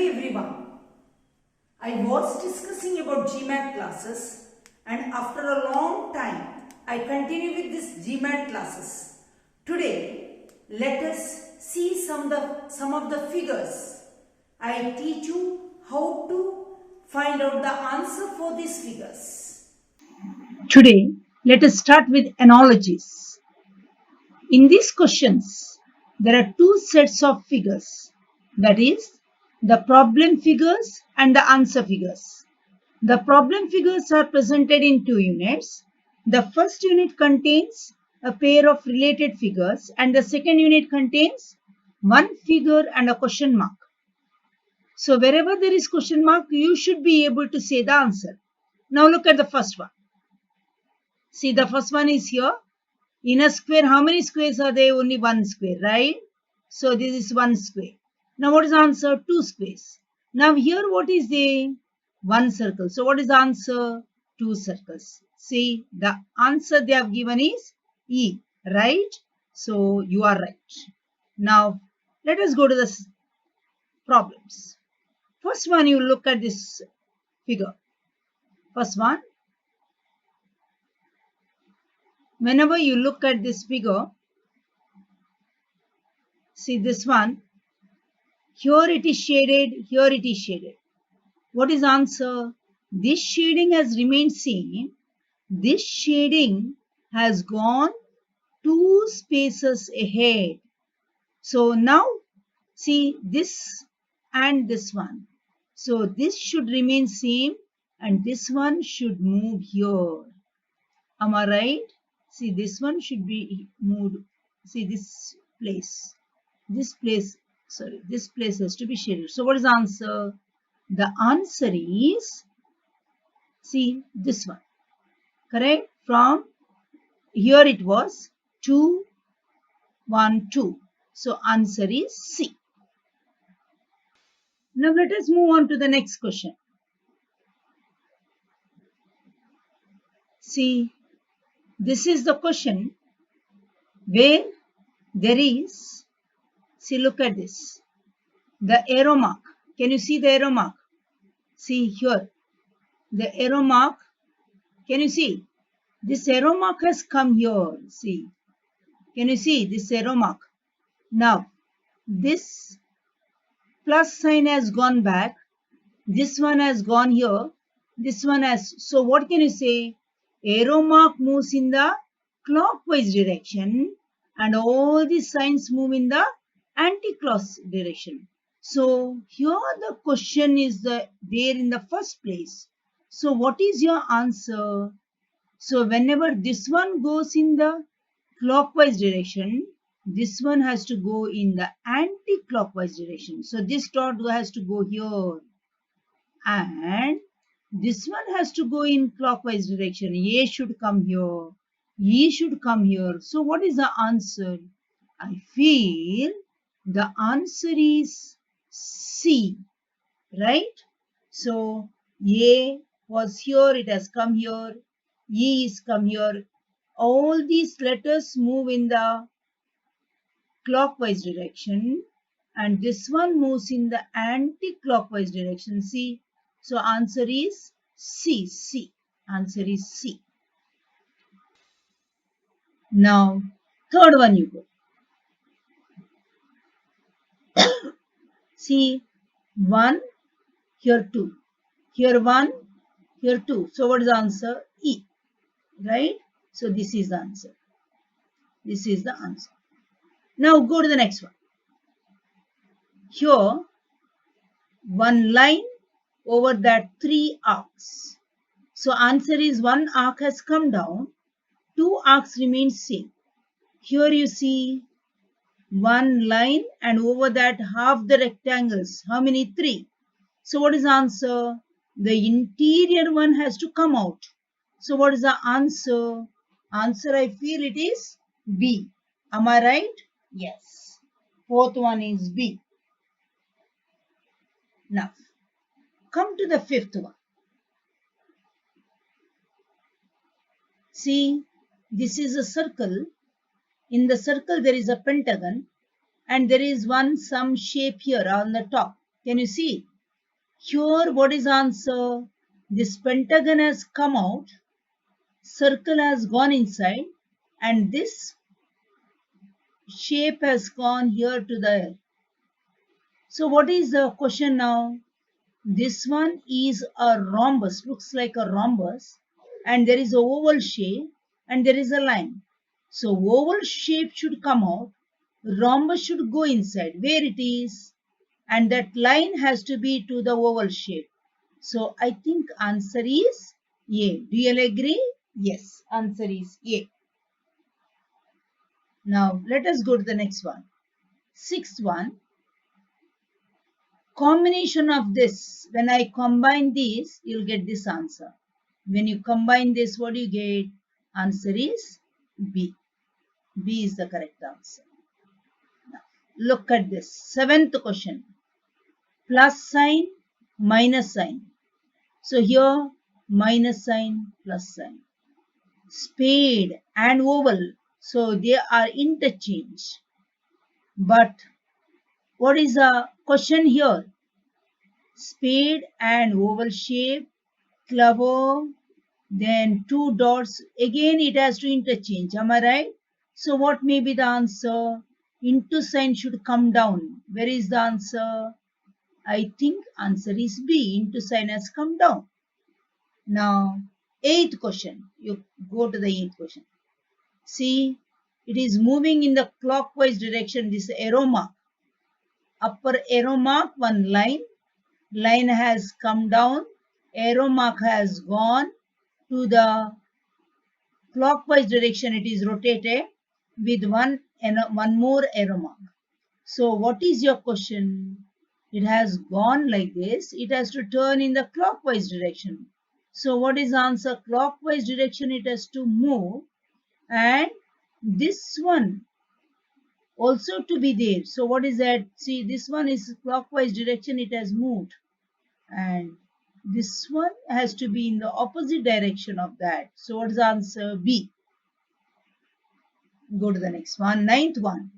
Hi everyone. I was discussing about GMAT classes and after a long time I continue with this GMAT classes. Today let us see some of the figures. I teach you how to find out the answer for these figures. Today let us start with analogies. In these questions there are two sets of figures, that is the problem figures and the answer figures. The problem figures are presented in two units. The first unit contains a pair of related figures and the second unit contains one figure and a question mark. So wherever there is question mark, you should be able to say the answer. Now look at the first one. See, the first one is here. In a square, how many squares are there? Only one square, right? So this is one square. Now what is the answer? Two squares. Now here what is the one circle? So what is the answer? Two circles. See, the answer they have given is E, right? So you are right. Now let us go to the problems. First one, you look at this figure. First one, whenever you look at this figure, see this one, here it is shaded, here it is shaded. What is the answer? This shading has remained same. This shading has gone two spaces ahead. So now see this and this one. So this should remain same and this one should move here. Am I right? See, this one should be moved. See this place. This place has to be shaded. So what is the answer? The answer is, see, this one. Correct? From here it was 2, 1, 2. So answer is C. Now let us move on to the next question. See, this is the question where there is, see, look at this. The arrow mark. Can you see the arrow mark? See here. The arrow mark. Can you see? This arrow mark has come here. See. Can you see this arrow mark? Now, this plus sign has gone back. This one has gone here. This one has. So what can you say? Arrow mark moves in the clockwise direction and all these signs move in the anti-clockwise direction. So here the question is there in the first place. So what is your answer? So whenever this one goes in the clockwise direction, this one has to go in the anti-clockwise direction. So this dot has to go here. And this one has to go in clockwise direction. A should come here. E should come here. So what is the answer? I feel the answer is C, right? So A was here, it has come here. E is come here. All these letters move in the clockwise direction and this one moves in the anti-clockwise direction. See, so answer is C. C. Answer is C. Now, third one you go. See, 1, here 2. Here 1, here 2. So what is the answer? E. Right? So this is the answer. This is the answer. Now go to the next one. Here, one line over that 3 arcs. So answer is 1 arc has come down, 2 arcs remain same. Here you see one line and over that half the rectangles. How many? 3. So what is the answer? The interior one has to come out. So what is the answer? Answer, I feel it is B. Am I right? Yes. Fourth one is B. Now, come to the fifth one. See, this is a circle. In the circle, there is a pentagon and there is some shape here on the top. Can you see? Here, what is answer? This pentagon has come out, circle has gone inside, and this shape has gone here to there. So what is the question now? This one is a rhombus, looks like a rhombus, and there is a oval shape and there is a line. So oval shape should come out, rhombus should go inside where it is, and that line has to be to the oval shape. So I think answer is A. Do you all agree? Yes, answer is A. Now let us go to the next one. Sixth one, combination of this. When I combine these, you'll get this answer. When you combine this, what do you get? Answer is B. B is the correct answer. Now, look at this. Seventh question. Plus sign, minus sign. So here, minus sign, plus sign. Spade and oval. So they are interchanged. But what is the question here? Spade and oval shape, clover, then two dots. Again, it has to interchange. Am I right? So what may be the answer? Into sign should come down. Where is the answer? I think answer is B. Into sign has come down. Now, eighth question. You go to the eighth question. See, it is moving in the clockwise direction. This arrow mark. Upper arrow mark, one line. Line has come down. Arrow mark has gone to the clockwise direction. It is rotated with one more arrow mark. So what is your question? It has gone like this. It has to turn in the clockwise direction. So what is the answer? Clockwise direction it has to move, and this one also to be there. So what is that? See, this one is clockwise direction it has moved, and this one has to be in the opposite direction of that. So what is the answer? B. Go to the next one. Ninth one.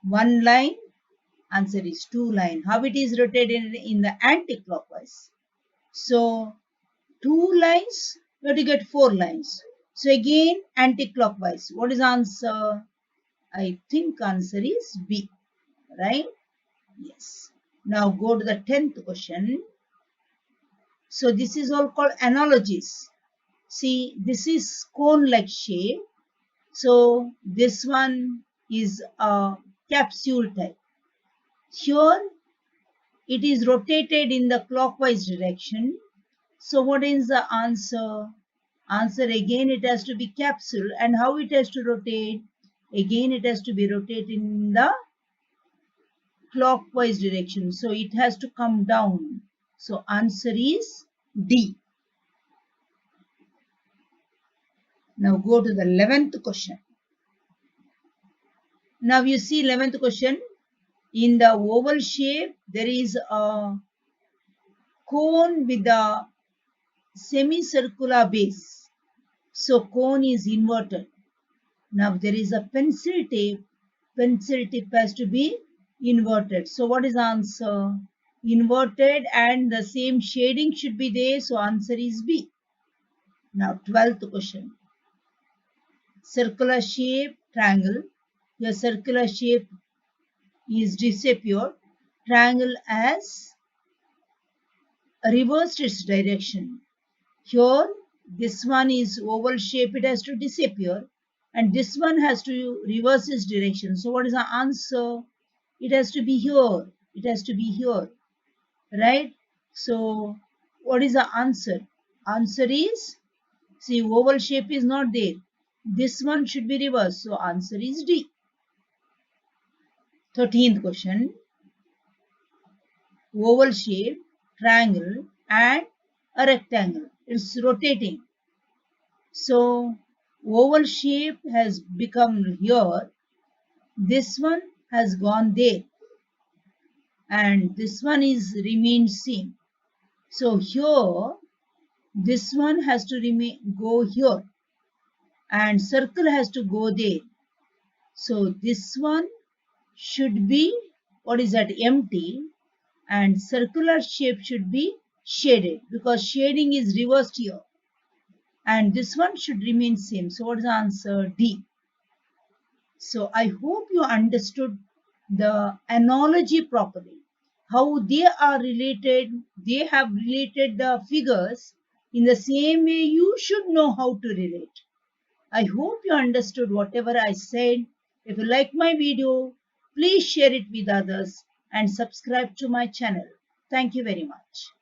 One line. Answer is two line. How it is rotated in the anti-clockwise. So two lines, you have to get four lines. So again anti-clockwise. What is answer? I think answer is B. Right? Yes. Now go to the 10th question. So this is all called analogies. See, this is cone-like shape. So this one is a capsule type. Here it is rotated in the clockwise direction. So what is the answer? Answer again it has to be capsule, and how it has to rotate? Again it has to be rotated in the clockwise direction. So it has to come down. So answer is D. Now go to the 11th question. Now you see 11th question. In the oval shape, there is a cone with a semicircular base. So cone is inverted. Now there is a pencil tip. Pencil tip has to be inverted. So what is the answer? Inverted, and the same shading should be there. So answer is B. Now 12th question. Circular shape, triangle. Your circular shape is disappeared. Triangle has reversed its direction. Here, this one is oval shape, it has to disappear, and this one has to reverse its direction. So what is the answer? It has to be here. It has to be here, right? So what is the answer? Answer is, see, oval shape is not there. This one should be reversed. So answer is D. 13th question. Oval shape, triangle, and a rectangle. It's rotating. So oval shape has become here. This one has gone there, and this one is remained same. So here this one has to go here, and circle has to go there. So this one should be, what is that, empty, and circular shape should be shaded because shading is reversed here. And this one should remain same. So what is the answer? D. So I hope you understood the analogy properly. How they are related, they have related the figures in the same way you should know how to relate. I hope you understood whatever I said. If you like my video, please share it with others and subscribe to my channel. Thank you very much.